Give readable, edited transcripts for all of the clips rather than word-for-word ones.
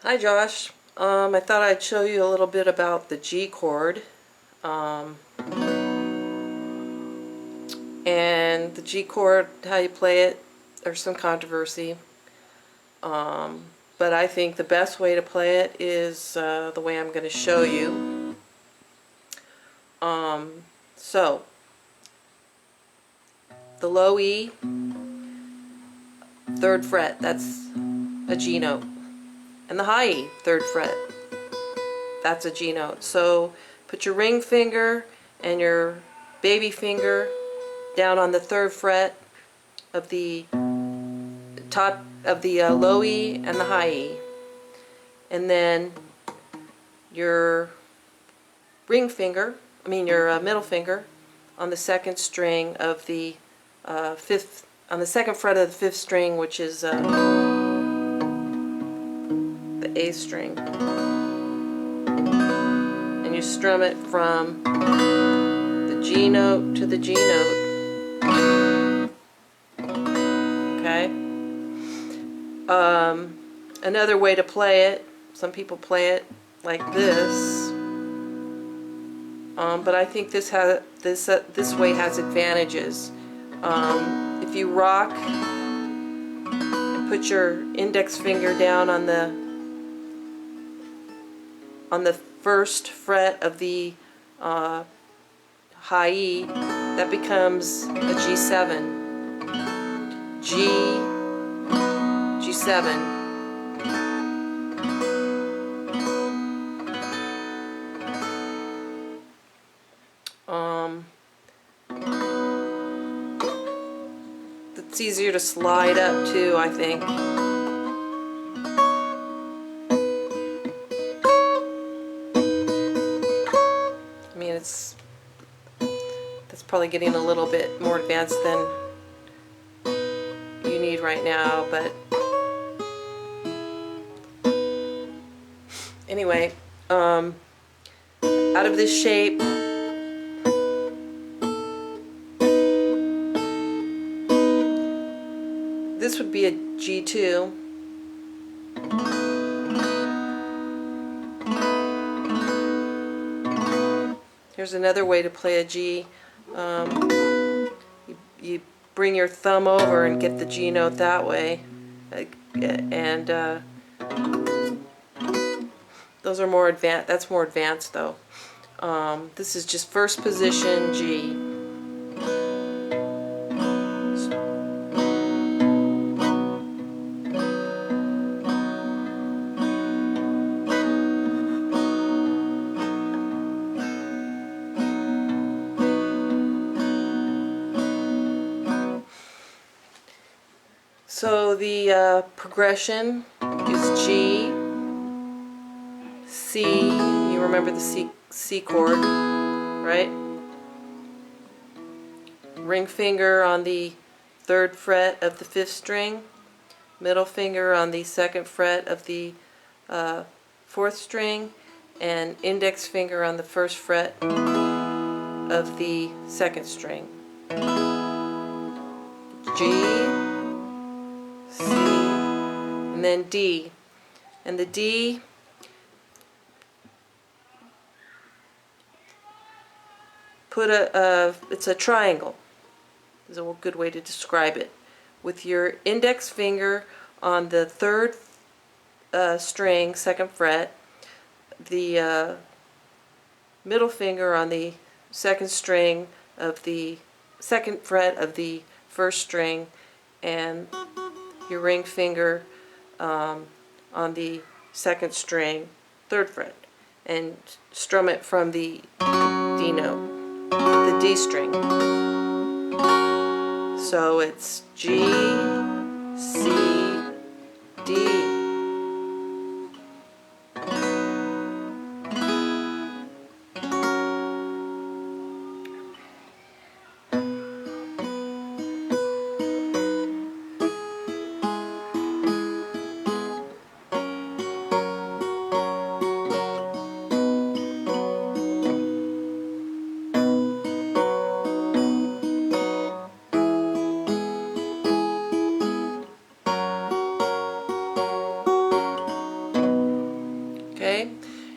Hi Josh. I thought I'd show you a little bit about the G chord. And the G chord, how you play it, there's some controversy. But I think the best way to play it is the way I'm going to show you. So, the low E, 3rd fret, that's a G note. And the high E, 3rd fret, that's a G note. So put your ring finger and your baby finger down on the 3rd fret of the top of the low E and the high E, and then your your middle finger on the 2nd string of the 5th, on the 2nd fret of the 5th string, which is the A string, and you strum it from the G note to the G note. Okay. Another way to play it, some people play it like this, but I think this way has advantages. If you rock and put your index finger down on the 1st fret of the high E, that becomes a G7. G7. It's easier to slide up too, I think. I mean, that's probably getting a little bit more advanced than you need right now, but anyway, out of this shape, this would be a G2. Here's another way to play a G. You bring your thumb over and get the G note that way, and those are more advanced. That's more advanced though. This is just 1st position G. So the progression is G, C. You remember the C chord, right? Ring finger on the 3rd fret of the 5th string, middle finger on the 2nd fret of the 4th string, and index finger on the 1st fret of the 2nd string. G, C, and then D. And the D, it's a triangle, is a good way to describe it. With your index finger on the 3rd string, 2nd fret, the middle finger on the 2nd string of the 2nd fret of the 1st string, and your ring finger on the 2nd string, 3rd fret, and strum it from the D note, the D string. So it's G, C, D.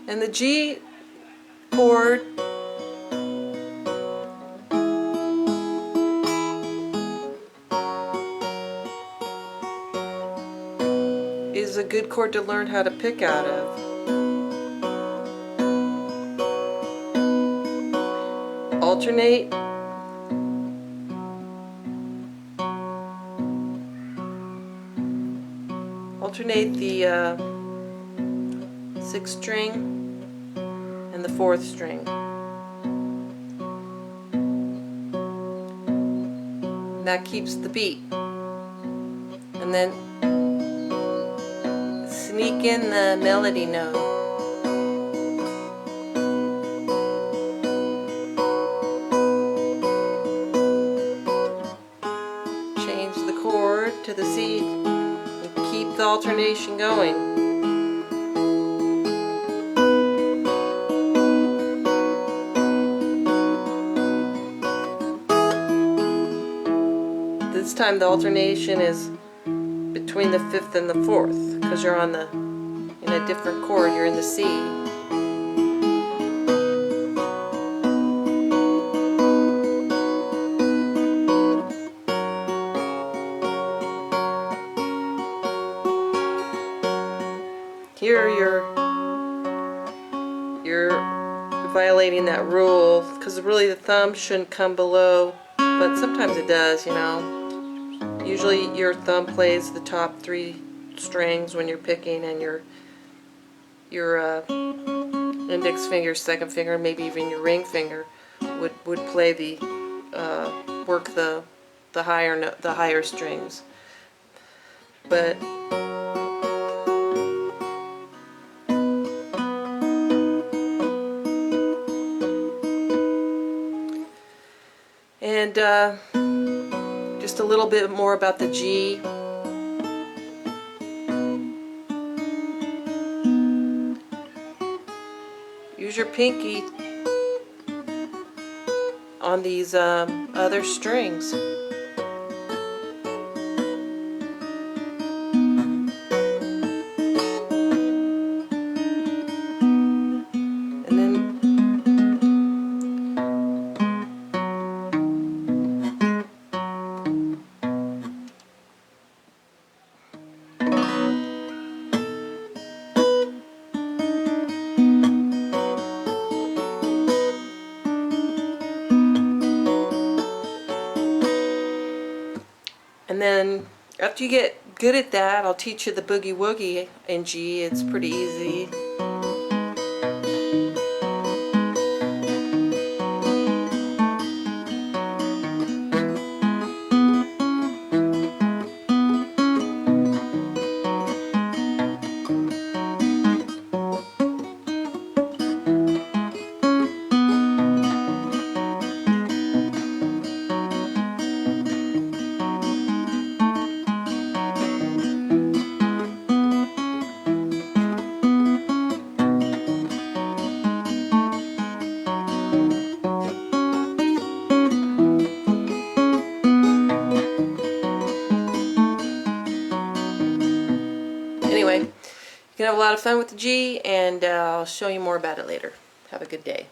And the G chord is a good chord to learn how to pick out of. Alternate. Alternate the 6th string and the 4th string. And that keeps the beat. And then sneak in the melody note. Change the chord to the C and keep the alternation going. This time the alternation is between the 5th and the 4th, because you're in a different chord. You're in the C. Here you're violating that rule, because really the thumb shouldn't come below, but sometimes it does, you know. Usually your thumb plays the top 3 strings when you're picking, and your index finger, 2nd finger, maybe even your ring finger would play the work the higher strings. But and just a little bit more about the G. Use your pinky on these other strings. And then after you get good at that, I'll teach you the boogie woogie in G. It's pretty easy. Anyway, you can have a lot of fun with the G, and I'll show you more about it later. Have a good day.